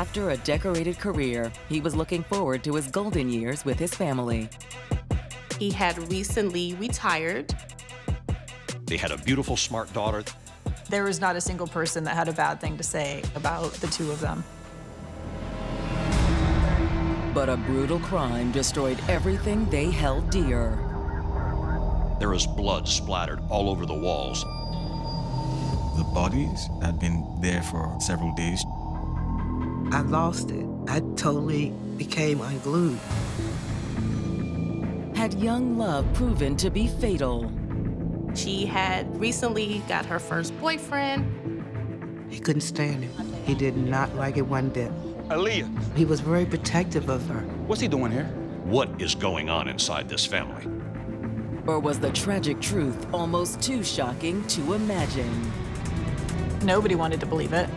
After a decorated career, he was looking forward to his golden years with his family. He had recently retired. They had a beautiful, smart daughter. There was not a single person that had a bad thing to say about the two of them. But a brutal crime destroyed everything they held dear. There was blood splattered all over the walls. The bodies had been there for several days. I lost it. I totally became unglued. Had young love proven to be fatal? She had recently got her first boyfriend. He couldn't stand him. He did not like it one bit. Aaliyah, He was very protective of her. what's he doing here? What is going on inside this family? Or was the tragic truth almost too shocking to imagine? Nobody wanted to believe it.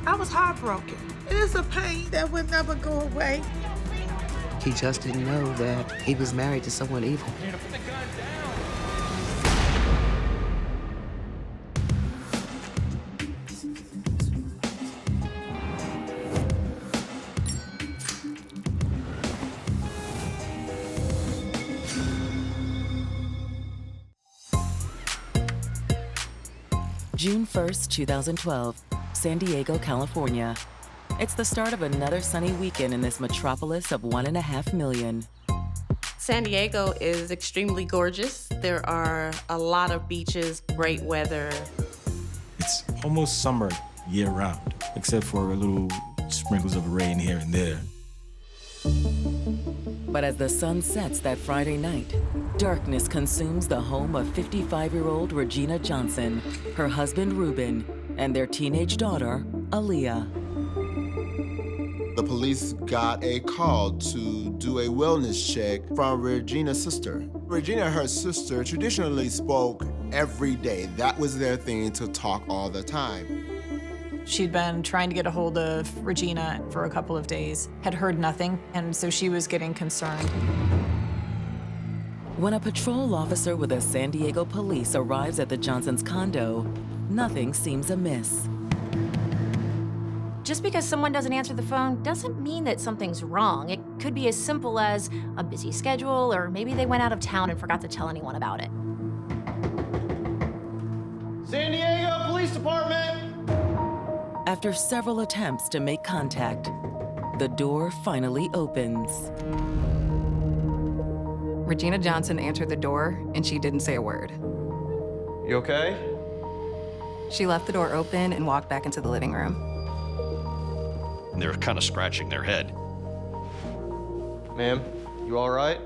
I was heartbroken. It is a pain that will never go away. He just didn't know that he was married to someone evil. June 1st, 2012, San Diego, California. It's the start of another sunny weekend in this metropolis of 1.5 million. San Diego is extremely gorgeous. There are a lot of beaches, great weather. It's almost summer year-round, except for a little sprinkles of rain here and there. But as the sun sets that Friday night, darkness consumes the home of 55-year-old Regina Johnson, her husband Ruben, and their teenage daughter, Aaliyah. The police got a call to do a wellness check from Regina's sister. Regina and her sister traditionally spoke every day. That was their thing, to talk all the time. She'd been trying to get a hold of Regina for a couple of days, had heard nothing, and so she was getting concerned. When a patrol officer with the San Diego police arrives at the Johnsons' condo, nothing seems amiss. Just because someone doesn't answer the phone doesn't mean that something's wrong. It could be as simple as a busy schedule, or maybe they went out of town and forgot to tell anyone about it. San Diego Police Department! After several attempts to make contact, the door finally opens. Regina Johnson answered the door, and she didn't say a word. You okay? She left the door open and walked back into the living room. And they're kind of scratching their head. Ma'am, you all right?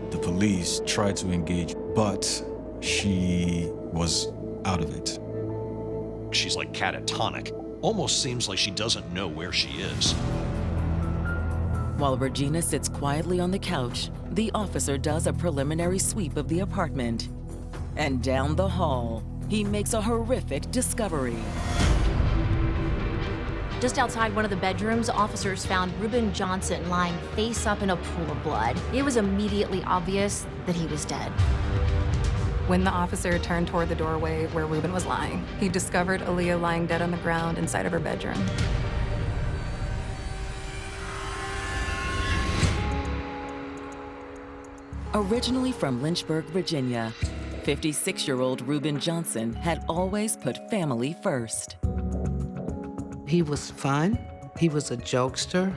The police tried to engage, but she was out of it. She's like catatonic. Almost seems like she doesn't know where she is. While Regina sits quietly on the couch, the officer does a preliminary sweep of the apartment. And down the hall, he makes a horrific discovery. Just outside one of the bedrooms, officers found Ruben Johnson lying face up in a pool of blood. It was immediately obvious that he was dead. When the officer turned toward the doorway where Ruben was lying, he discovered Aaliyah lying dead on the ground inside of her bedroom. Originally from Lynchburg, Virginia, 56-year-old Ruben Johnson had always put family first. He was fun. He was a jokester.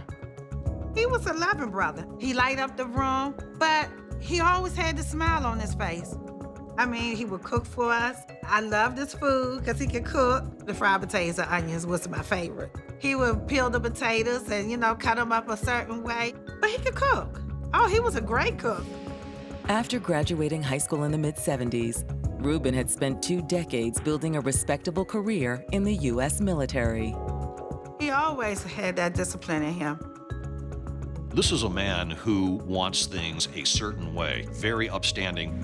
He was a loving brother. He light up the room, but he always had the smile on his face. I mean, he would cook for us. I loved his food because he could cook. The fried potatoes and onions was my favorite. He would peel the potatoes and, cut them up a certain way, but he could cook. Oh, he was a great cook. After graduating high school in the mid-70s, Ruben had spent 2 decades building a respectable career in the U.S. military. He always had that discipline in him. This is a man who wants things a certain way, very upstanding.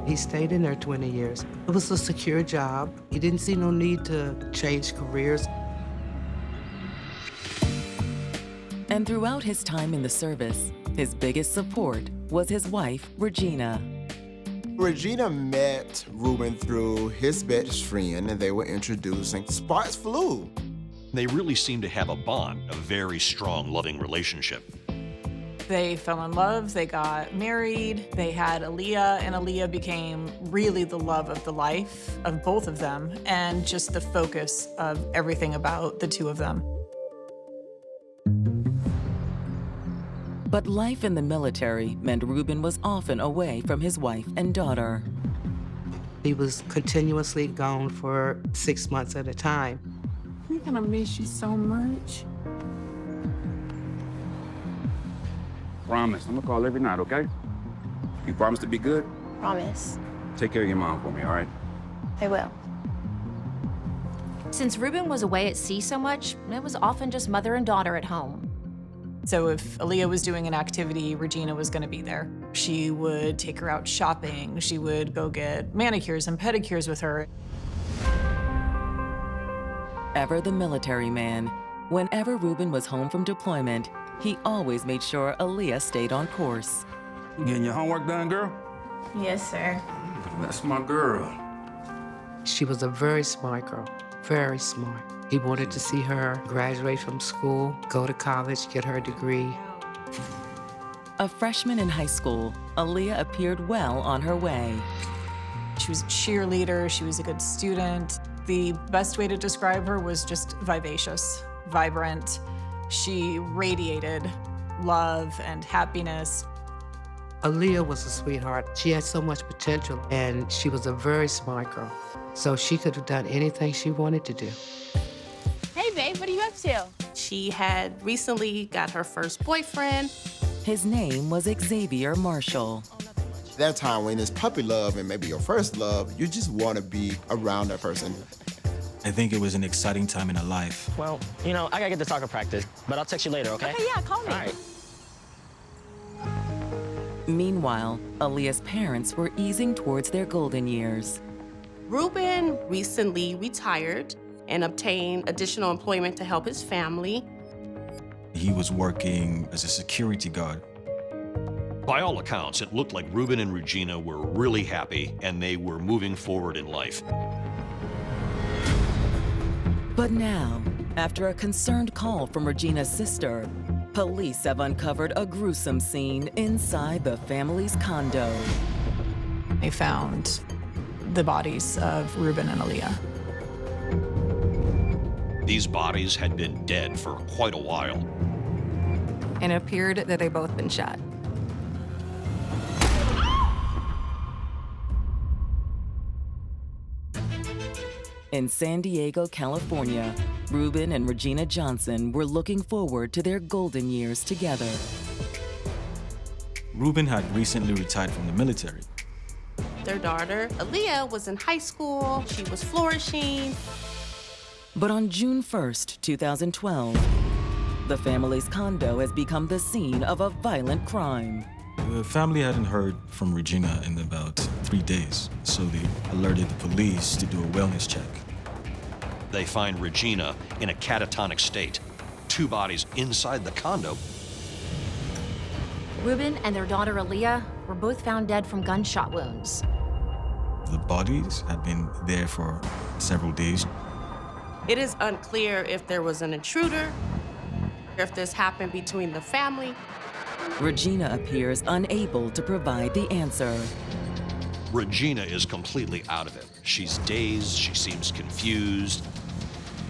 He stayed in there 20 years. It was a secure job. He didn't see no need to change careers. And throughout his time in the service, his biggest support was his wife, Regina. Regina met Ruben through his best friend, and they were introducing. Sparks flew. They really seem to have a bond, a very strong, loving relationship. They fell in love, they got married, they had Aaliyah, and Aaliyah became really the love of the life of both of them and just the focus of everything about the two of them. But life in the military meant Ruben was often away from his wife and daughter. He was continuously gone for 6 months at a time. We're gonna miss you so much. Promise, I'm gonna call every night, okay? You promise to be good? Promise. Take care of your mom for me, all right? I will. Since Ruben was away at sea so much, it was often just mother and daughter at home. So if Aaliyah was doing an activity, Regina was gonna be there. She would take her out shopping. She would go get manicures and pedicures with her. Ever the military man, whenever Ruben was home from deployment, he always made sure Aaliyah stayed on course. You getting your homework done, girl? Yes, sir. That's my girl. She was a very smart girl, very smart. He wanted to see her graduate from school, go to college, get her degree. A freshman in high school, Aaliyah appeared well on her way. She was a cheerleader, she was a good student. The best way to describe her was just vivacious, vibrant. She radiated love and happiness. Aaliyah was a sweetheart. She had so much potential, and she was a very smart girl. So she could have done anything she wanted to do. Hey, babe, what are you up to? She had recently got her first boyfriend. His name was Xavier Marshall. That time when it's puppy love and maybe your first love, you just want to be around that person. I think it was an exciting time in her life. Well, you know, I gotta get to soccer practice, but I'll text you later, okay? Okay, yeah, call me. All right. Meanwhile, Aaliyah's parents were easing towards their golden years. Ruben recently retired and obtained additional employment to help his family. He was working as a security guard. By all accounts, it looked like Ruben and Regina were really happy and they were moving forward in life. But now, after a concerned call from Regina's sister, police have uncovered a gruesome scene inside the family's condo. They found the bodies of Ruben and Aaliyah. These bodies had been dead for quite a while. And it appeared that they'd both been shot. In San Diego, California, Ruben and Regina Johnson were looking forward to their golden years together. Ruben had recently retired from the military. Their daughter, Aaliyah, was in high school. She was flourishing. But on June 1st, 2012, the family's condo has become the scene of a violent crime. The family hadn't heard from Regina in about 3 days, so they alerted the police to do a wellness check. They find Regina in a catatonic state. 2 bodies inside the condo. Ruben and their daughter Aaliyah were both found dead from gunshot wounds. The bodies had been there for several days. It is unclear if there was an intruder, if this happened between the family. Regina appears unable to provide the answer. Regina is completely out of it. She's dazed, she seems confused.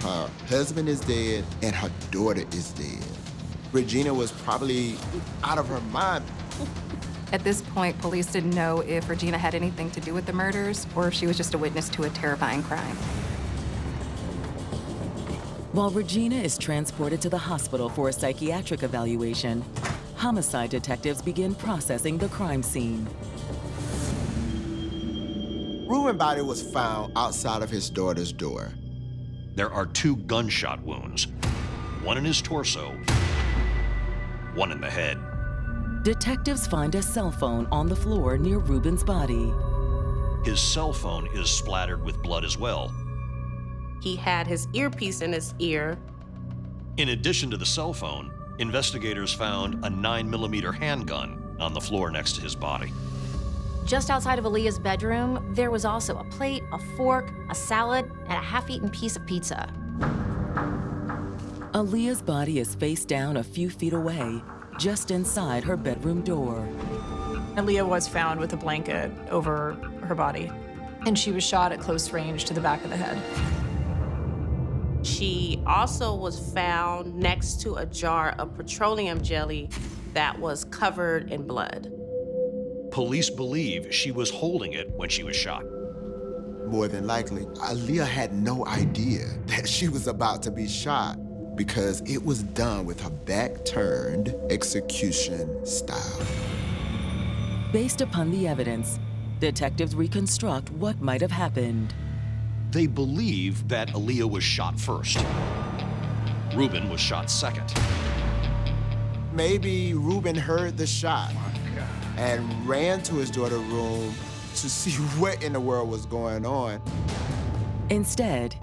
Her husband is dead and her daughter is dead. Regina was probably out of her mind. At this point, police didn't know if Regina had anything to do with the murders or if she was just a witness to a terrifying crime. While Regina is transported to the hospital for a psychiatric evaluation, homicide detectives begin processing the crime scene. Ruben's body was found outside of his daughter's door. There are 2 gunshot wounds, one in his torso, one in the head. Detectives find a cell phone on the floor near Ruben's body. His cell phone is splattered with blood as well. He had his earpiece in his ear. In addition to the cell phone, investigators found a 9mm handgun on the floor next to his body. Just outside of Aaliyah's bedroom, there was also a plate, a fork, a salad, and a half-eaten piece of pizza. Aaliyah's body is face down a few feet away, just inside her bedroom door. Aaliyah was found with a blanket over her body, and she was shot at close range to the back of the head. She also was found next to a jar of petroleum jelly that was covered in blood. Police believe she was holding it when she was shot. More than likely, Aaliyah had no idea that she was about to be shot because it was done with her back turned, execution style. Based upon the evidence, detectives reconstruct what might have happened. They believe that Aaliyah was shot first. Ruben was shot second. Maybe Ruben heard the shot and ran to his daughter's room to see what in the world was going on. Instead,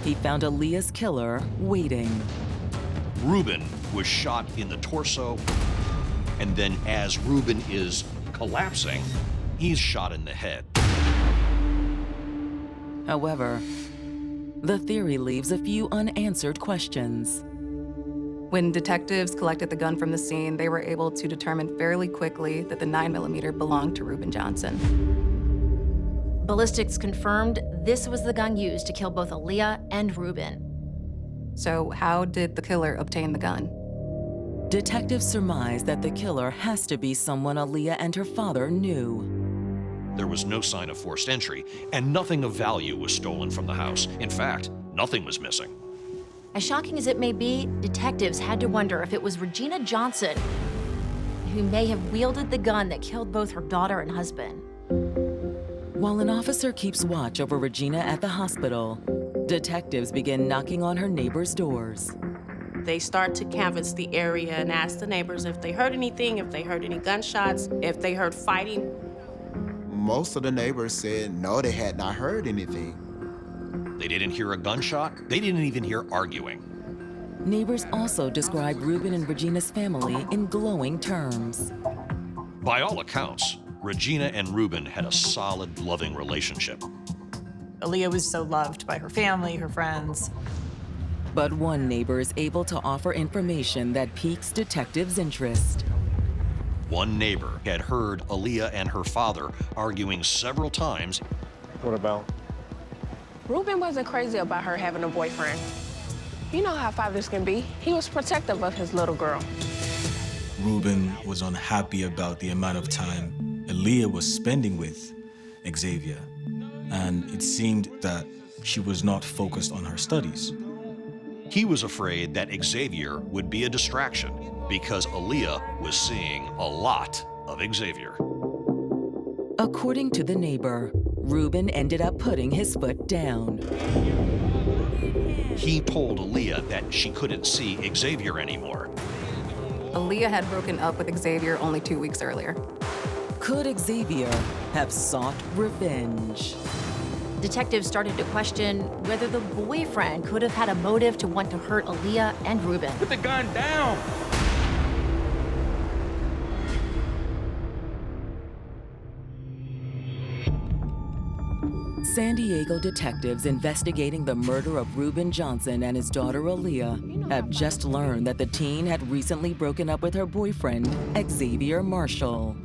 he found Aaliyah's killer waiting. Ruben was shot in the torso, and then as Ruben is collapsing, he's shot in the head. However, the theory leaves a few unanswered questions. When detectives collected the gun from the scene, they were able to determine fairly quickly that the 9mm belonged to Ruben Johnson. Ballistics confirmed this was the gun used to kill both Aaliyah and Ruben. So how did the killer obtain the gun? Detectives surmise that the killer has to be someone Aaliyah and her father knew. There was no sign of forced entry, and nothing of value was stolen from the house. In fact, nothing was missing. As shocking as it may be, detectives had to wonder if it was Regina Johnson who may have wielded the gun that killed both her daughter and husband. While an officer keeps watch over Regina at the hospital, detectives begin knocking on her neighbors' doors. They start to canvass the area and ask the neighbors if they heard anything, if they heard any gunshots, if they heard fighting. Most of the neighbors said no, they had not heard anything. They didn't hear a gunshot. They didn't even hear arguing. Neighbors also describe Ruben and Regina's family in glowing terms. By all accounts, Regina and Ruben had a solid, loving relationship. Aaliyah was so loved by her family, her friends. But one neighbor is able to offer information that piques detectives' interest. One neighbor had heard Aaliyah and her father arguing several times. What about? Ruben wasn't crazy about her having a boyfriend. You know how fathers can be. He was protective of his little girl. Ruben was unhappy about the amount of time Aaliyah was spending with Xavier, and it seemed that she was not focused on her studies. He was afraid that Xavier would be a distraction because Aaliyah was seeing a lot of Xavier. According to the neighbor, Ruben ended up putting his foot down. He told Aaliyah that she couldn't see Xavier anymore. Aaliyah had broken up with Xavier only 2 weeks earlier. Could Xavier have sought revenge? Detectives started to question whether the boyfriend could have had a motive to want to hurt Aaliyah and Ruben. Put the gun down! San Diego detectives investigating the murder of Ruben Johnson and his daughter Aaliyah have just learned that the teen had recently broken up with her boyfriend, Xavier Marshall.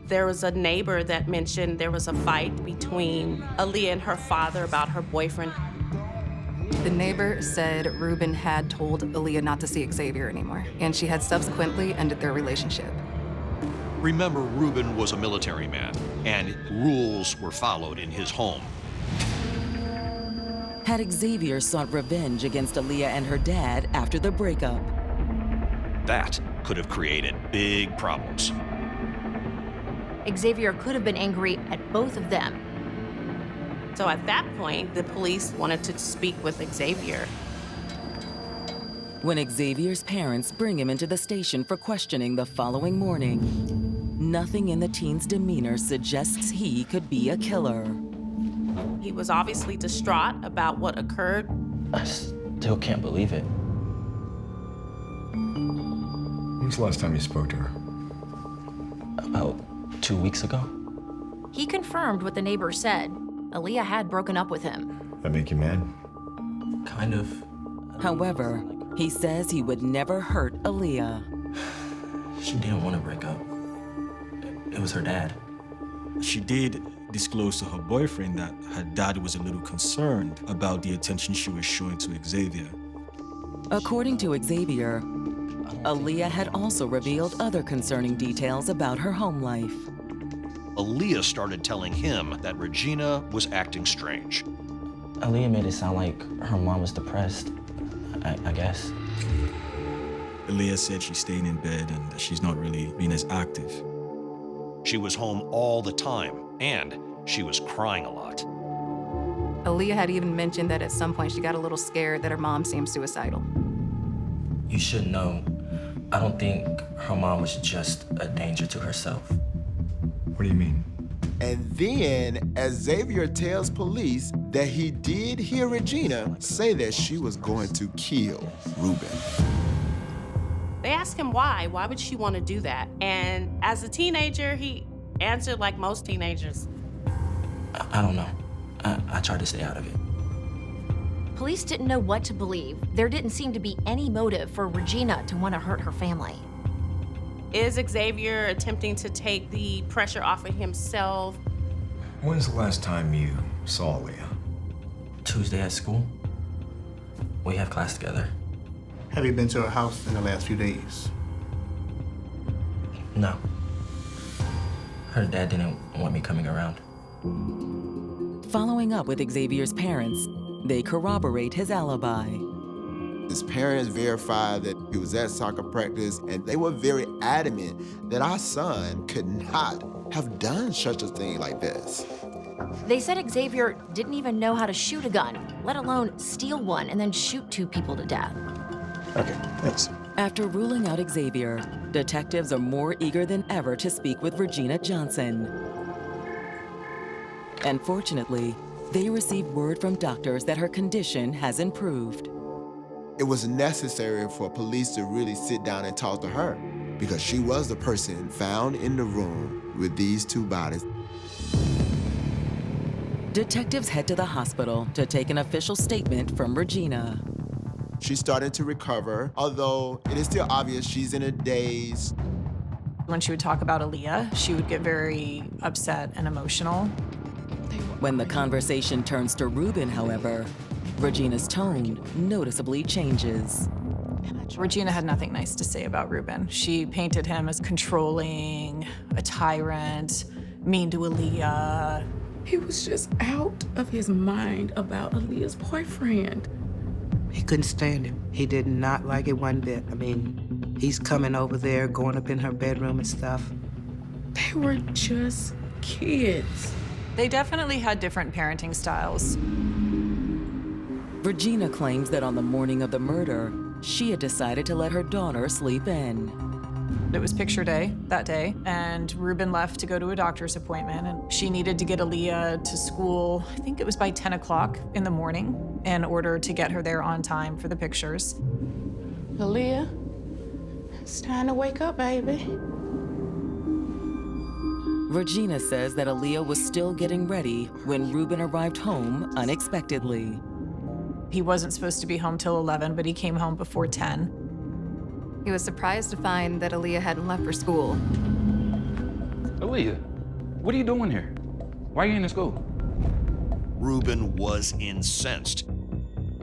There was a neighbor that mentioned there was a fight between Aaliyah and her father about her boyfriend. The neighbor said Ruben had told Aaliyah not to see Xavier anymore, and she had subsequently ended their relationship. Remember, Ruben was a military man, and rules were followed in his home. Had Xavier sought revenge against Aaliyah and her dad after the breakup? That could have created big problems. Xavier could have been angry at both of them. So at that point, the police wanted to speak with Xavier. When Xavier's parents bring him into the station for questioning the following morning, nothing in the teen's demeanor suggests he could be a killer. He was obviously distraught about what occurred. I still can't believe it. When was the last time you spoke to her? About 2 weeks ago. He confirmed what the neighbor said. Aaliyah had broken up with him. That make you mad? Kind of. However, He says he would never hurt Aaliyah. She didn't want to break up. It was her dad. She did disclose to her boyfriend that her dad was a little concerned about the attention she was showing to Xavier. According to Xavier, Aaliyah had also revealed other concerning details about her home life. Aaliyah started telling him that Regina was acting strange. Aaliyah made it sound like her mom was depressed, I guess. Aaliyah said she's staying in bed and that she's not really being as active. She was home all the time, and she was crying a lot. Aaliyah had even mentioned that at some point she got a little scared that her mom seemed suicidal. You should know, I don't think her mom was just a danger to herself. What do you mean? And then, as Xavier tells police that he did hear Regina say that she was going to kill Ruben. They asked him why. Why would she want to do that? And as a teenager, he answered like most teenagers. I don't know. I tried to stay out of it. Police didn't know what to believe. There didn't seem to be any motive for Regina to want to hurt her family. Is Xavier attempting to take the pressure off of himself? When's the last time you saw Leah? Tuesday at school. We have class together. Have you been to her house in the last few days? No. Her dad didn't want me coming around. Following up with Xavier's parents, they corroborate his alibi. His parents verified that he was at soccer practice, and they were very adamant that our son could not have done such a thing like this. They said Xavier didn't even know how to shoot a gun, let alone steal one and then shoot 2 people to death. Okay, thanks. After ruling out Xavier, detectives are more eager than ever to speak with Regina Johnson. And fortunately, they receive word from doctors that her condition has improved. It was necessary for police to really sit down and talk to her because she was the person found in the room with these 2 bodies. Detectives head to the hospital to take an official statement from Regina. She's starting to recover, although it is still obvious she's in a daze. When she would talk about Aaliyah, she would get very upset and emotional. When the conversation turns to Ruben, however, Regina's tone noticeably changes. Regina had nothing nice to say about Ruben. She painted him as controlling, a tyrant, mean to Aaliyah. He was just out of his mind about Aaliyah's boyfriend. He couldn't stand him. He did not like it one bit. I mean, he's coming over there, going up in her bedroom and stuff. They were just kids. They definitely had different parenting styles. Regina claims that on the morning of the murder, she had decided to let her daughter sleep in. It was picture day that day, and Ruben left to go to a doctor's appointment, and she needed to get Aaliyah to school, I think it was by 10 o'clock in the morning, in order to get her there on time for the pictures. Aaliyah, it's time to wake up, baby. Regina says that Aaliyah was still getting ready when Ruben arrived home unexpectedly. He wasn't supposed to be home till 11, but he came home before 10. He was surprised to find that Aaliyah hadn't left for school. Aaliyah, what are you doing here? Why are you in the school? Ruben was incensed.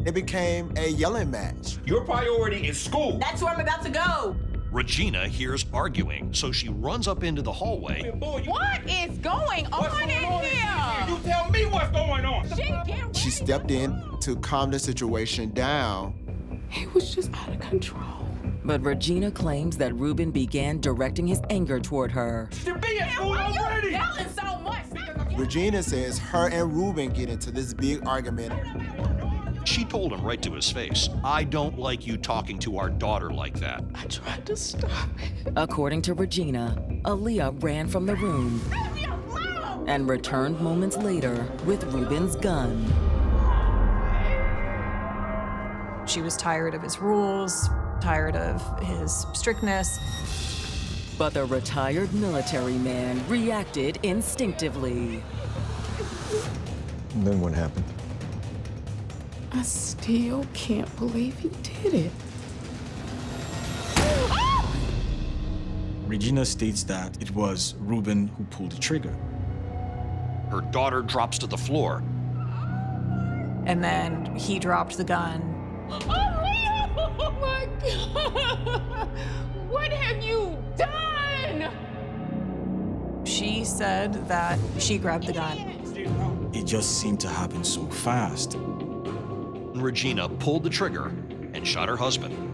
It became a yelling match. Your priority is school. That's where I'm about to go. Regina hears arguing, so she runs up into the hallway. What is going on in here? You tell me what's going on. She stepped in to calm the situation down. He was just out of control. But Regina claims that Ruben began directing his anger toward her. Why are you yelling so much? Regina says her and Ruben get into this big argument. She told him right to his face, "I don't like you talking to our daughter like that." I tried to stop it. According to Regina, Aaliyah ran from the room and returned moments later with Ruben's gun. She was tired of his rules, tired of his strictness. But the retired military man reacted instinctively. And then what happened? I still can't believe he did it. Regina states that it was Ruben who pulled the trigger. Her daughter drops to the floor. And then he dropped the gun. Oh my God! What have you done? She said that she grabbed the gun. It just seemed to happen so fast. Regina pulled the trigger and shot her husband.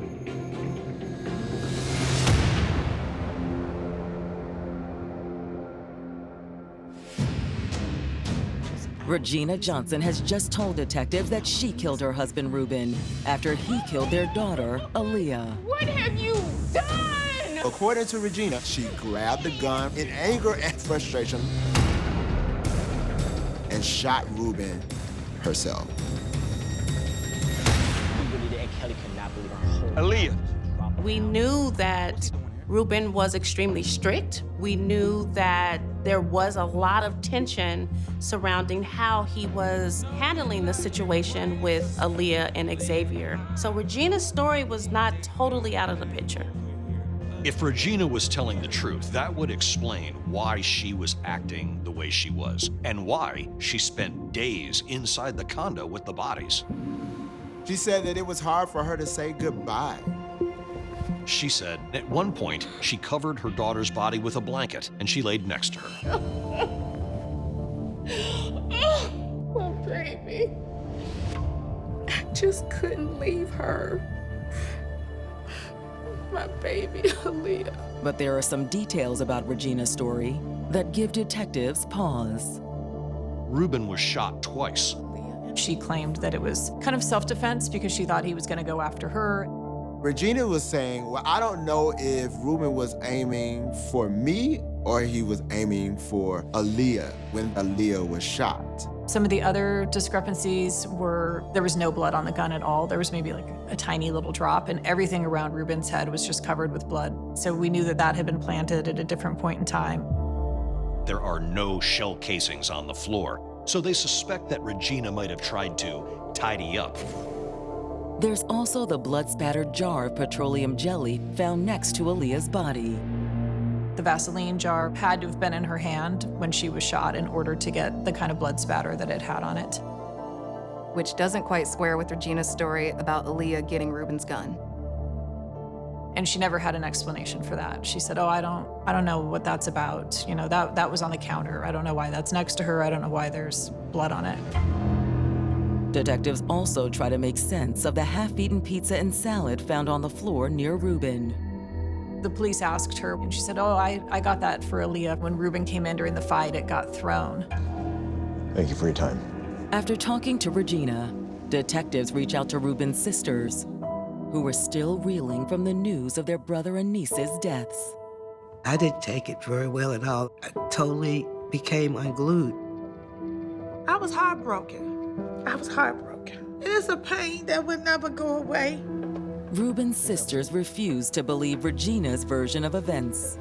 Regina Johnson has just told detectives that she killed her husband, Ruben, after he killed their daughter, Aaliyah. What have you done? According to Regina, she grabbed the gun in anger and frustration and shot Ruben herself. Aaliyah. We knew that Ruben was extremely strict. We knew that there was a lot of tension surrounding how he was handling the situation with Aaliyah and Xavier. So Regina's story was not totally out of the picture. If Regina was telling the truth, that would explain why she was acting the way she was and why she spent days inside the condo with the bodies. She said that it was hard for her to say goodbye. She said at one point she covered her daughter's body with a blanket and she laid next to her. My baby. I just couldn't leave her. My baby, Aaliyah. But there are some details about Regina's story that give detectives pause. Ruben was shot twice. She claimed that it was kind of self-defense because she thought he was going to go after her. Regina was saying, well, I don't know if Ruben was aiming for me or he was aiming for Aaliyah when Aaliyah was shot. Some of the other discrepancies were there was no blood on the gun at all. There was maybe like a tiny little drop, and everything around Ruben's head was just covered with blood. So we knew that that had been planted at a different point in time. There are no shell casings on the floor, so they suspect that Regina might have tried to tidy up. There's also the blood-spattered jar of petroleum jelly found next to Aaliyah's body. The Vaseline jar had to have been in her hand when she was shot in order to get the kind of blood spatter that it had on it. Which doesn't quite square with Regina's story about Aaliyah getting Ruben's gun. And she never had an explanation for that. She said, oh, I don't know what that's about. You know, that was on the counter. I don't know why that's next to her. I don't know why there's blood on it. Detectives also try to make sense of the half-eaten pizza and salad found on the floor near Ruben. The police asked her, and she said, oh, I got that for Aaliyah. When Ruben came in during the fight, it got thrown. Thank you for your time. After talking to Regina, detectives reach out to Ruben's sisters, who were still reeling from the news of their brother and niece's deaths. I didn't take it very well at all. I totally became unglued. I was heartbroken. I was heartbroken. It is a pain that would never go away. Ruben's sisters refused to believe Regina's version of events.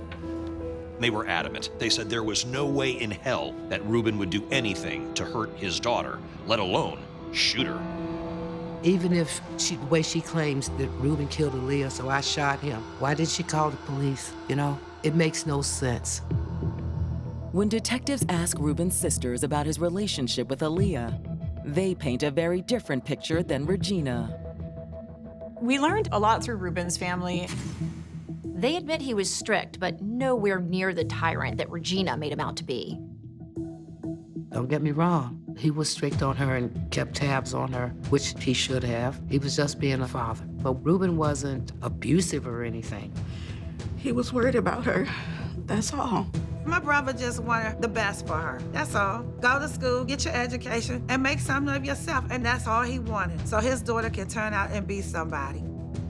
They were adamant. They said there was no way in hell that Ruben would do anything to hurt his daughter, let alone shoot her. Even if the way she claims that Ruben killed Aaliyah, so I shot him, why did she call the police? You know, it makes no sense. When detectives ask Ruben's sisters about his relationship with Aaliyah, they paint a very different picture than Regina. We learned a lot through Ruben's family. They admit he was strict, but nowhere near the tyrant that Regina made him out to be. Don't get me wrong. He was strict on her and kept tabs on her, which he should have. He was just being a father. But Ruben wasn't abusive or anything. He was worried about her. That's all. My brother just wanted the best for her. That's all. Go to school, get your education, and make something of yourself. And that's all he wanted. So his daughter can turn out and be somebody.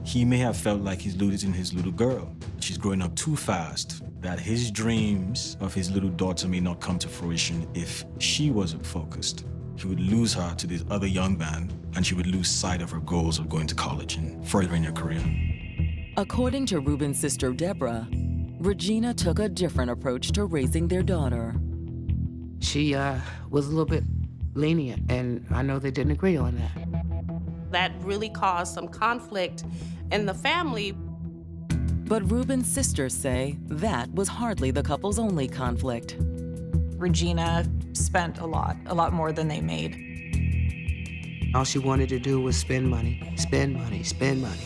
He may have felt like he's losing his little girl. She's growing up too fast, that his dreams of his little daughter may not come to fruition if she wasn't focused. He would lose her to this other young man, and she would lose sight of her goals of going to college and furthering her career. According to Ruben's sister, Deborah, Regina took a different approach to raising their daughter. She was a little bit lenient, and I know they didn't agree on that. That really caused some conflict in the family. But Ruben's sisters say that was hardly the couple's only conflict. Regina spent a lot more than they made. All she wanted to do was spend money, spend money, spend money.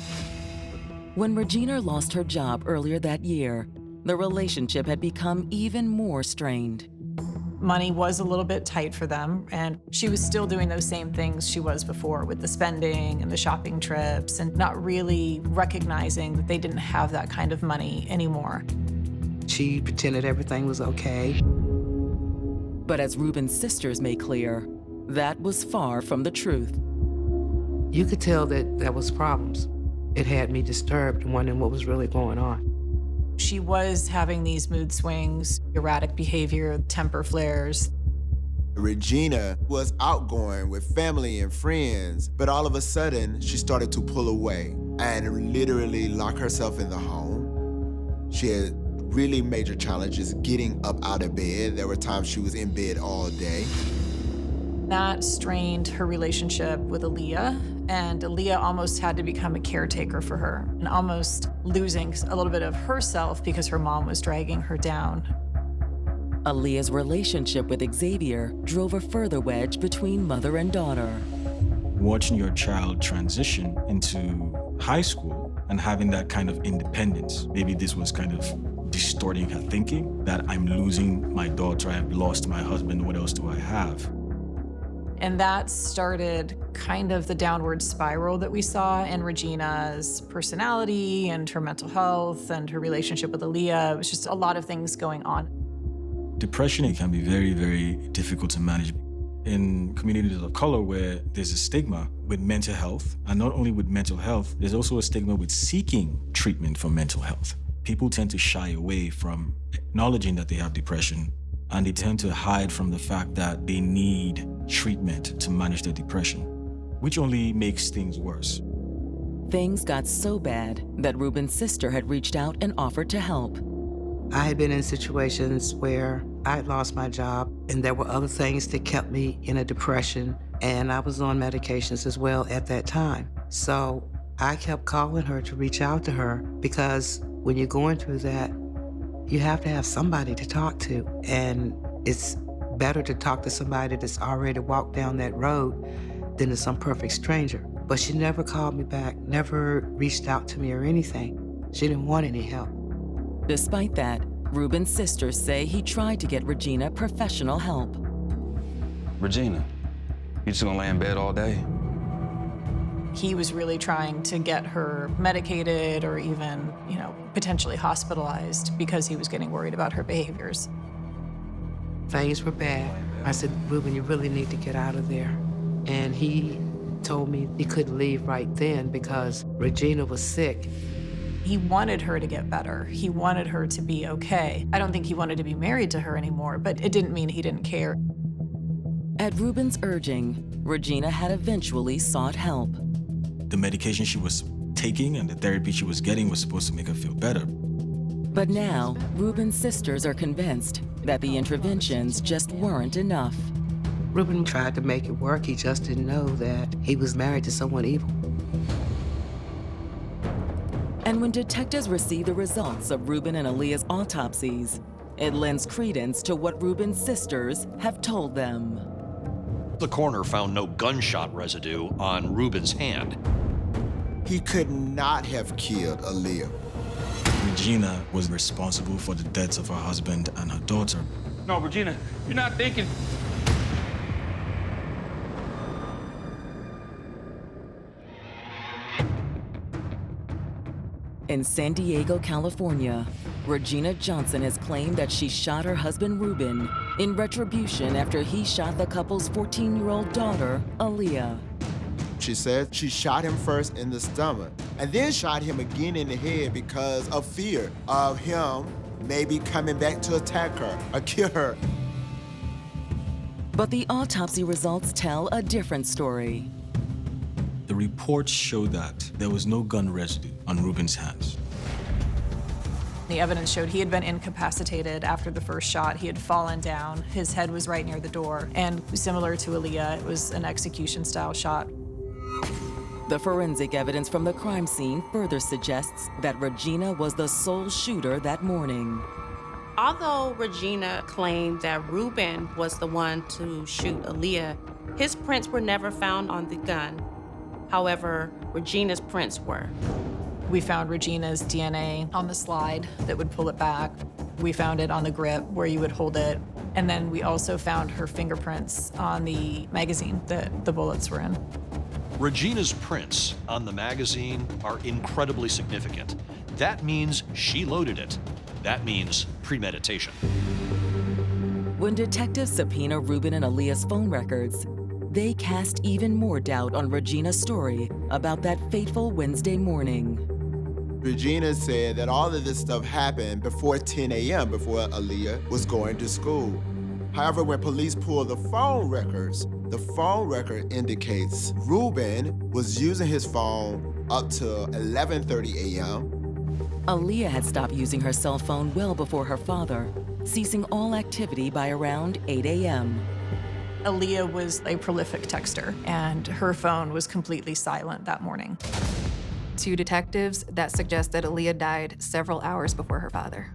When Regina lost her job earlier that year, the relationship had become even more strained. Money was a little bit tight for them, and she was still doing those same things she was before with the spending and the shopping trips and not really recognizing that they didn't have that kind of money anymore. She pretended everything was okay. But as Ruben's sisters made clear, that was far from the truth. You could tell that there was problems. It had me disturbed and wondering what was really going on. She was having these mood swings, erratic behavior, temper flares. Regina was outgoing with family and friends, but all of a sudden, she started to pull away and literally lock herself in the home. She had really major challenges getting up out of bed. There were times she was in bed all day. That strained her relationship with Aaliyah, and Aaliyah almost had to become a caretaker for her, and almost losing a little bit of herself because her mom was dragging her down. Aaliyah's relationship with Xavier drove a further wedge between mother and daughter. Watching your child transition into high school and having that kind of independence, maybe this was kind of distorting her thinking, that I'm losing my daughter, I've lost my husband, what else do I have? And that started kind of the downward spiral that we saw in Regina's personality and her mental health and her relationship with Aaliyah. It was just a lot of things going on. Depression, it can be very, very difficult to manage. In communities of color where there's a stigma with mental health, and not only with mental health, there's also a stigma with seeking treatment for mental health. People tend to shy away from acknowledging that they have depression, and they tend to hide from the fact that they need treatment to manage their depression, which only makes things worse. Things got so bad that Ruben's sister had reached out and offered to help. I had been in situations where I had lost my job, and there were other things that kept me in a depression, and I was on medications as well at that time. So I kept calling her to reach out to her, because when you're going through that, you have to have somebody to talk to, and it's better to talk to somebody that's already walked down that road than to some perfect stranger. But she never called me back, never reached out to me or anything. She didn't want any help. Despite that, Ruben's sisters say he tried to get Regina professional help. Regina, you just gonna lay in bed all day? He was really trying to get her medicated or even, potentially hospitalized because he was getting worried about her behaviors. Things were bad. I said, Ruben, you really need to get out of there. And he told me he couldn't leave right then because Regina was sick. He wanted her to get better. He wanted her to be okay. I don't think he wanted to be married to her anymore, but it didn't mean he didn't care. At Ruben's urging, Regina had eventually sought help. The medication she was taking and the therapy she was getting was supposed to make her feel better. But now, Ruben's sisters are convinced that the interventions just weren't enough. Ruben tried to make it work. He just didn't know that he was married to someone evil. And when detectives receive the results of Ruben and Aaliyah's autopsies, it lends credence to what Ruben's sisters have told them. The coroner found no gunshot residue on Ruben's hand. He could not have killed Aaliyah. Regina was responsible for the deaths of her husband and her daughter. No, Regina, you're not thinking. In San Diego, California, Regina Johnson has claimed that she shot her husband Ruben in retribution after he shot the couple's 14-year-old daughter, Aaliyah. She said she shot him first in the stomach and then shot him again in the head because of fear of him maybe coming back to attack her or kill her. But the autopsy results tell a different story. The reports show that there was no gun residue on Ruben's hands. The evidence showed he had been incapacitated after the first shot. He had fallen down. His head was right near the door. And similar to Aaliyah, it was an execution-style shot. The forensic evidence from the crime scene further suggests that Regina was the sole shooter that morning. Although Regina claimed that Ruben was the one to shoot Aaliyah, his prints were never found on the gun. However, Regina's prints were. We found Regina's DNA on the slide that would pull it back. We found it on the grip where you would hold it. And then we also found her fingerprints on the magazine that the bullets were in. Regina's prints on the magazine are incredibly significant. That means she loaded it. That means premeditation. When detectives subpoena Ruben and Aaliyah's phone records, they cast even more doubt on Regina's story about that fateful Wednesday morning. Regina said that all of this stuff happened before 10 a.m., before Aaliyah was going to school. However, when police pulled the phone records, the phone record indicates Ruben was using his phone up to 11:30 a.m. Aaliyah had stopped using her cell phone well before her father, ceasing all activity by around 8 a.m. Aaliyah was a prolific texter, and her phone was completely silent that morning. To detectives, that suggests that Aaliyah died several hours before her father.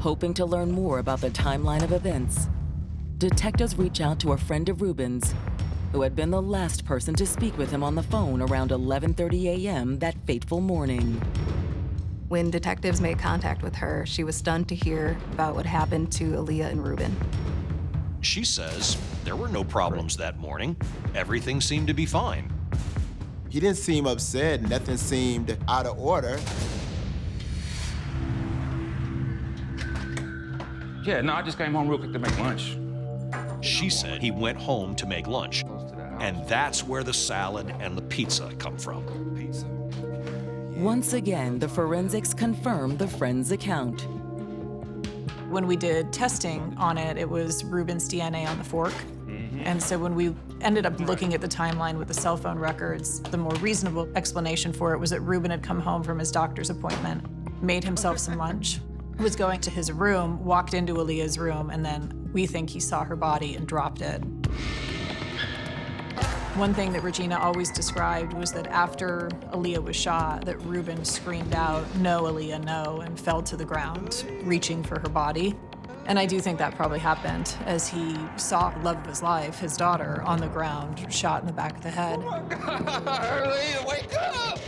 Hoping to learn more about the timeline of events, detectives reach out to a friend of Ruben's who had been the last person to speak with him on the phone around 11:30 a.m. that fateful morning. When detectives made contact with her, she was stunned to hear about what happened to Aaliyah and Ruben. She says there were no problems that morning. Everything seemed to be fine. He didn't seem upset. Nothing seemed out of order. Yeah, no, I just came home real quick to make lunch. She said he went home to make lunch. And that's where the salad and the pizza come from. Once again, the forensics confirmed the friend's account. When we did testing on it, it was Ruben's DNA on the fork. And so when we ended up looking at the timeline with the cell phone records, the more reasonable explanation for it was that Ruben had come home from his doctor's appointment, made himself some lunch, was going to his room, walked into Aaliyah's room, and then we think he saw her body and dropped it. One thing that Regina always described was that after Aaliyah was shot, that Ruben screamed out, "No, Aaliyah, no," and fell to the ground, reaching for her body. And I do think that probably happened as he saw the love of his life, his daughter, on the ground, shot in the back of the head. Oh my God, Aaliyah, wake up!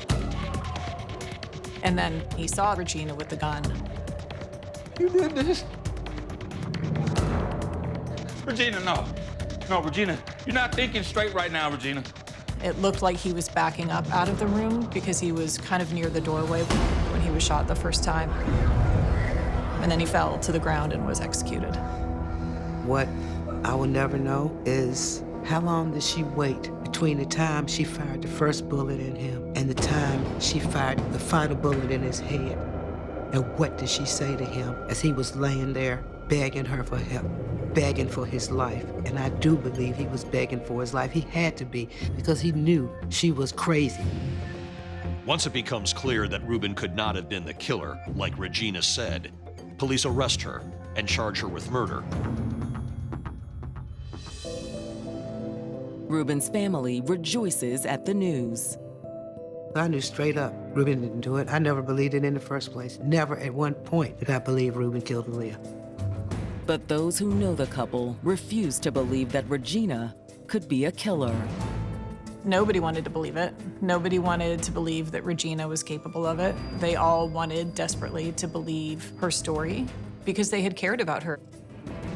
And then he saw Regina with the gun. You did this? Regina, no. No, Regina, you're not thinking straight right now, Regina. It looked like he was backing up out of the room because he was kind of near the doorway when he was shot the first time. And then he fell to the ground and was executed. What I will never know is how long did she wait between the time she fired the first bullet in him and the time she fired the final bullet in his head? And what did she say to him as he was laying there begging her for help, begging for his life? And I do believe he was begging for his life. He had to be, because he knew she was crazy. Once it becomes clear that Ruben could not have been the killer, like Regina said, police arrest her and charge her with murder. Ruben's family rejoices at the news. I knew straight up Ruben didn't do it. I never believed it in the first place. Never at one point did I believe Ruben killed Aaliyah. But those who know the couple refuse to believe that Regina could be a killer. Nobody wanted to believe it. Nobody wanted to believe that Regina was capable of it. They all wanted desperately to believe her story because they had cared about her.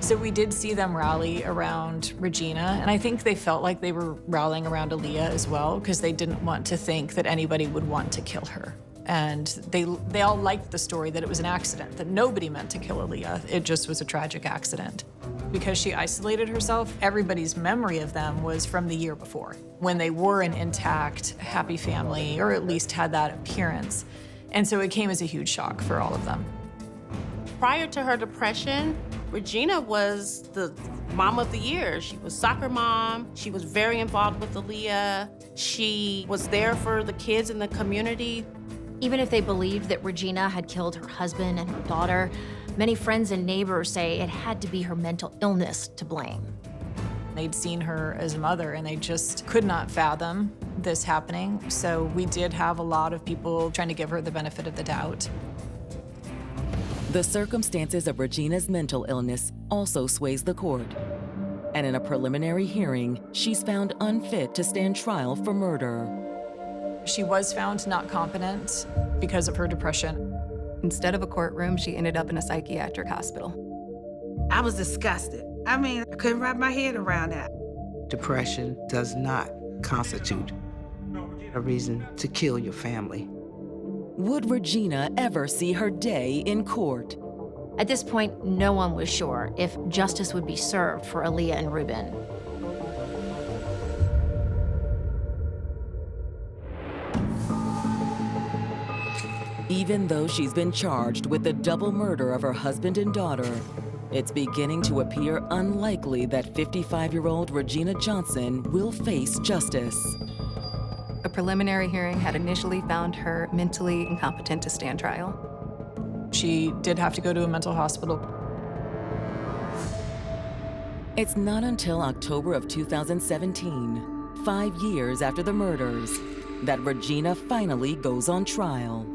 So we did see them rally around Regina, and I think they felt like they were rallying around Aaliyah as well because they didn't want to think that anybody would want to kill her. And they all liked the story that it was an accident, that nobody meant to kill Aaliyah. It just was a tragic accident. Because she isolated herself, everybody's memory of them was from the year before, when they were an intact, happy family, or at least had that appearance. And so it came as a huge shock for all of them. Prior to her depression, Regina was the mom of the year. She was soccer mom. She was very involved with Aaliyah. She was there for the kids in the community. Even if they believed that Regina had killed her husband and her daughter, many friends and neighbors say it had to be her mental illness to blame. They'd seen her as a mother and they just could not fathom this happening. So we did have a lot of people trying to give her the benefit of the doubt. The circumstances of Regina's mental illness also sways the court. And in a preliminary hearing, she's found unfit to stand trial for murder. She was found not competent because of her depression. Instead of a courtroom, she ended up in a psychiatric hospital. I was disgusted. I mean, I couldn't wrap my head around that. Depression does not constitute a reason to kill your family. Would Regina ever see her day in court? At this point, no one was sure if justice would be served for Aaliyah and Ruben. Even though she's been charged with the double murder of her husband and daughter, it's beginning to appear unlikely that 55-year-old Regina Johnson will face justice. A preliminary hearing had initially found her mentally incompetent to stand trial. She did have to go to a mental hospital. It's not until October of 2017, 5 years after the murders, that Regina finally goes on trial.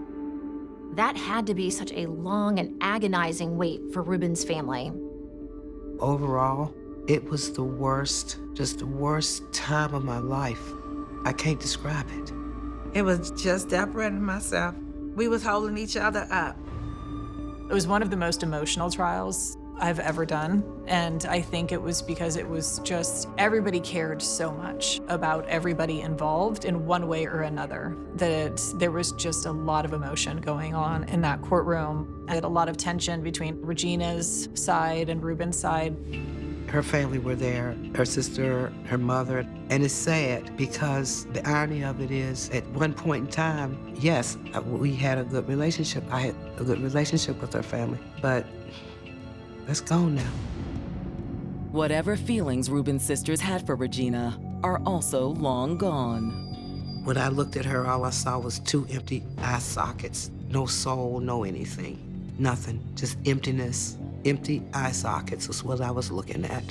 That had to be such a long and agonizing wait for Ruben's family. Overall, it was the worst, just the worst time of my life. I can't describe it. It was just Deborah and myself. We was holding each other up. It was one of the most emotional trials I've ever done. And I think it was because it was just, everybody cared so much about everybody involved in one way or another, that there was just a lot of emotion going on in that courtroom. I had a lot of tension between Regina's side and Ruben's side. Her family were there, her sister, her mother, and it's sad because the irony of it is, at one point in time, yes, we had a good relationship. I had a good relationship with her family, but it's gone now. Whatever feelings Ruben's sisters had for Regina are also long gone. When I looked at her, all I saw was 2 empty eye sockets. No soul, no anything. Nothing, just emptiness. Empty eye sockets was what I was looking at.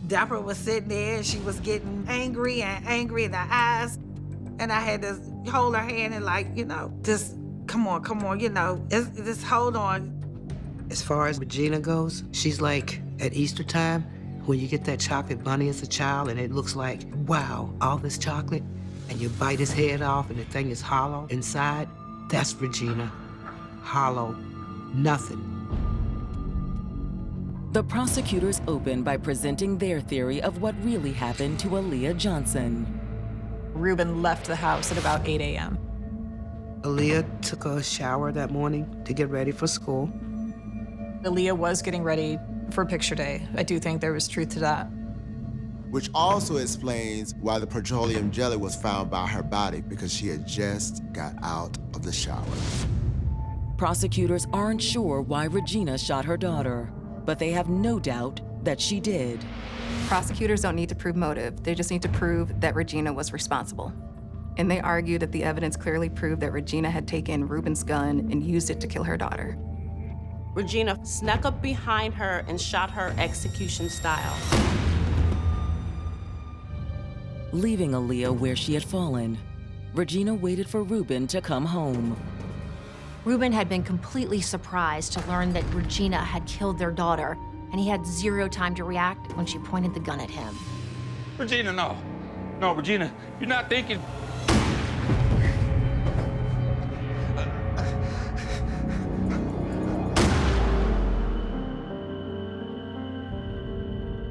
Deborah was sitting there and she was getting angry in the eyes. And I had to hold her hand and just come on, just hold on. As far as Regina goes, she's like at Easter time, when you get that chocolate bunny as a child and it looks like, wow, all this chocolate, and you bite his head off and the thing is hollow inside. That's Regina. Hollow. Nothing. The prosecutors open by presenting their theory of what really happened to Aaliyah Johnson. Ruben left the house at about 8 a.m. Aaliyah took a shower that morning to get ready for school. Aaliyah was getting ready for picture day. I do think there was truth to that. Which also explains why the petroleum jelly was found by her body, because she had just got out of the shower. Prosecutors aren't sure why Regina shot her daughter, but they have no doubt that she did. Prosecutors don't need to prove motive. They just need to prove that Regina was responsible. And they argue that the evidence clearly proved that Regina had taken Ruben's gun and used it to kill her daughter. Regina snuck up behind her and shot her execution style. Leaving Aaliyah where she had fallen, Regina waited for Ruben to come home. Ruben had been completely surprised to learn that Regina had killed their daughter, and he had zero time to react when she pointed the gun at him. Regina, no. No, Regina, you're not thinking.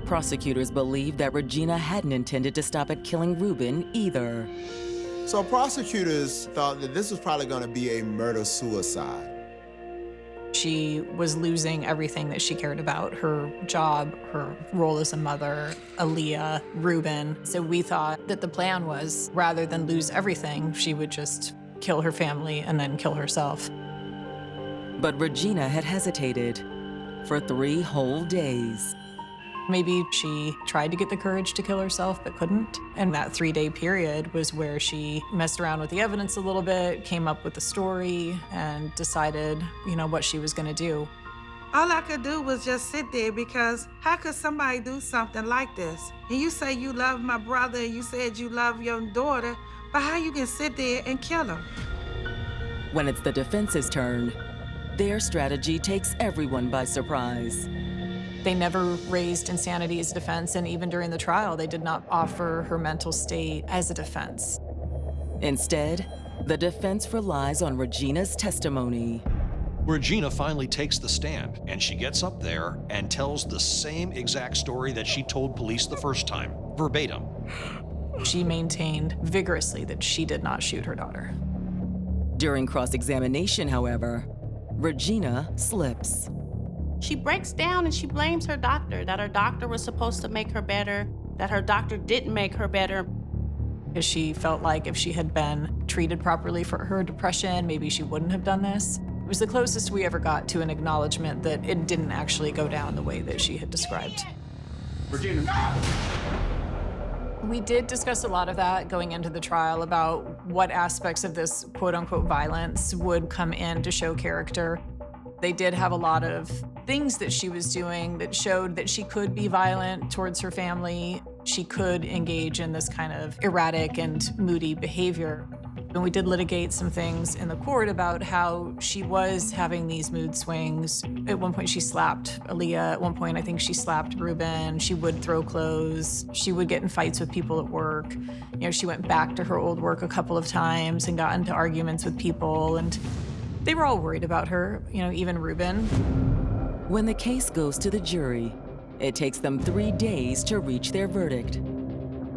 Prosecutors believe that Regina hadn't intended to stop at killing Ruben either. So prosecutors thought that this was probably going to be a murder-suicide. She was losing everything that she cared about, her job, her role as a mother, Aaliyah, Ruben. So we thought that the plan was, rather than lose everything, she would just kill her family and then kill herself. But Regina had hesitated for 3 whole days. Maybe she tried to get the courage to kill herself, but couldn't. And that 3-day period was where she messed around with the evidence a little bit, came up with the story, and decided, what she was gonna do. All I could do was just sit there because how could somebody do something like this? And you say you love my brother, and you said you love your daughter, but how you can sit there and kill him? When it's the defense's turn, their strategy takes everyone by surprise. They never raised insanity as a defense, and even during the trial, they did not offer her mental state as a defense. Instead, the defense relies on Regina's testimony. Regina finally takes the stand, and she gets up there and tells the same exact story that she told police the first time, verbatim. She maintained vigorously that she did not shoot her daughter. During cross-examination, however, Regina slips. She breaks down and she blames her doctor, that her doctor was supposed to make her better, that her doctor didn't make her better. Because she felt like if she had been treated properly for her depression, maybe she wouldn't have done this. It was the closest we ever got to an acknowledgement that it didn't actually go down the way that she had described. Regina. We did discuss a lot of that going into the trial about what aspects of this quote-unquote violence would come in to show character. They did have a lot of things that she was doing that showed that she could be violent towards her family. She could engage in this kind of erratic and moody behavior. And we did litigate some things in the court about how she was having these mood swings. At one point, she slapped Aaliyah. At one point, I think she slapped Ruben. She would throw clothes. She would get in fights with people at work. You know, she went back to her old work a couple of times and got into arguments with people. And they were all worried about her, you know, even Ruben. When the case goes to the jury, it takes them 3 days to reach their verdict.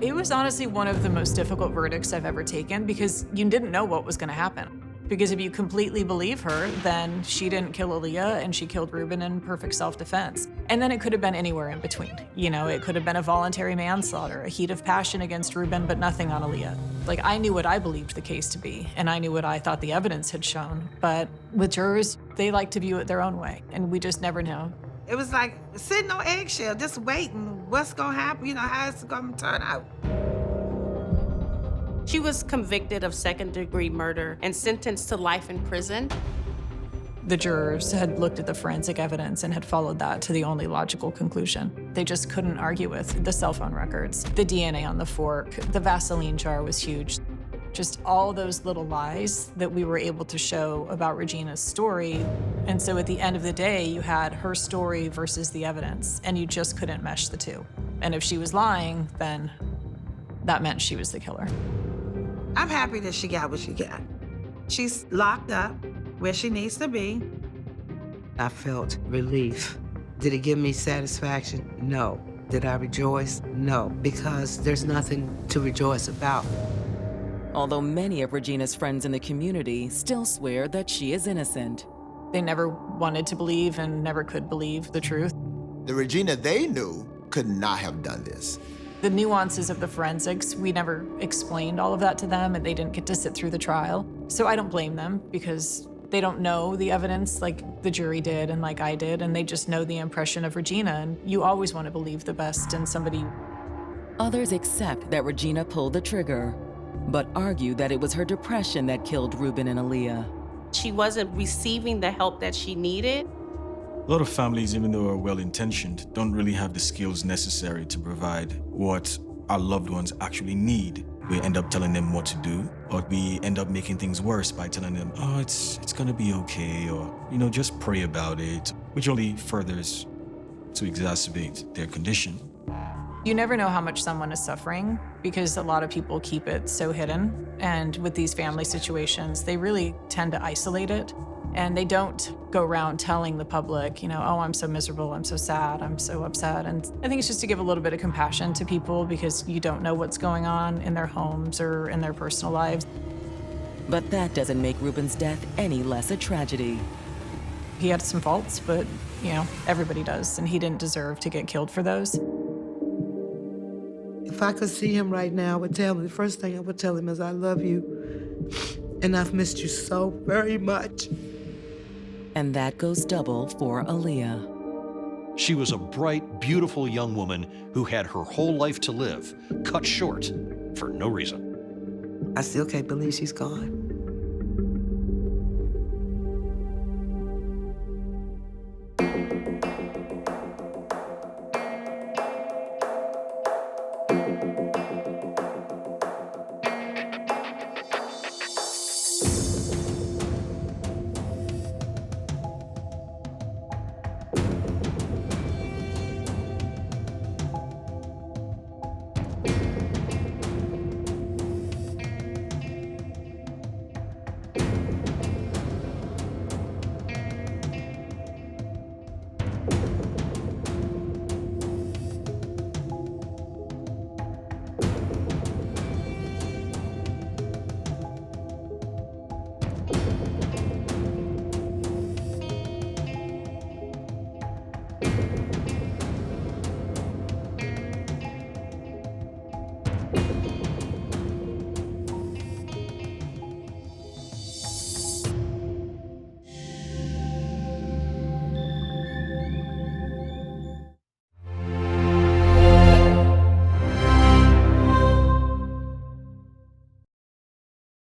It was honestly one of the most difficult verdicts I've ever taken because you didn't know what was going to happen. Because if you completely believe her, then she didn't kill Aaliyah and she killed Ruben in perfect self-defense. And then it could have been anywhere in between. You know, it could have been a voluntary manslaughter, a heat of passion against Ruben, but nothing on Aaliyah. Like, I knew what I believed the case to be, and I knew what I thought the evidence had shown. But with jurors, they like to view it their own way, and we just never know. It was like sitting on eggshell, just waiting. What's gonna happen? You know, how it's gonna turn out. She was convicted of second-degree murder and sentenced to life in prison. The jurors had looked at the forensic evidence and had followed that to the only logical conclusion. They just couldn't argue with the cell phone records, the DNA on the fork, the Vaseline jar was huge. Just all those little lies that we were able to show about Regina's story. And so at the end of the day, you had her story versus the evidence, and you just couldn't mesh the two. And if she was lying, then that meant she was the killer. I'm happy that she got what she got. She's locked up where she needs to be. I felt relief. Did it give me satisfaction? No. Did I rejoice? No, because there's nothing to rejoice about. Although many of Regina's friends in the community still swear that she is innocent. They never wanted to believe and never could believe the truth. The Regina they knew could not have done this. The nuances of the forensics, we never explained all of that to them, and they didn't get to sit through the trial. So I don't blame them because they don't know the evidence like the jury did and like I did, and they just know the impression of Regina, and you always want to believe the best in somebody. Others accept that Regina pulled the trigger, but argue that it was her depression that killed Ruben and Aaliyah. She wasn't receiving the help that she needed. A lot of families, even though are well-intentioned, don't really have the skills necessary to provide what our loved ones actually need. We end up telling them what to do, or we end up making things worse by telling them, oh, it's gonna be okay, or, you know, just pray about it, which only furthers to exacerbate their condition. You never know how much someone is suffering because a lot of people keep it so hidden. And with these family situations, they really tend to isolate it. And they don't go around telling the public, you know, oh, I'm so miserable, I'm so sad, I'm so upset. And I think it's just to give a little bit of compassion to people because you don't know what's going on in their homes or in their personal lives. But that doesn't make Ruben's death any less a tragedy. He had some faults, but, you know, everybody does. And he didn't deserve to get killed for those. If I could see him right now, I would tell him, the first thing I would tell him is, I love you, and I've missed you so very much. And that goes double for Aaliyah. She was a bright, beautiful young woman who had her whole life to live, cut short for no reason. I still can't believe she's gone.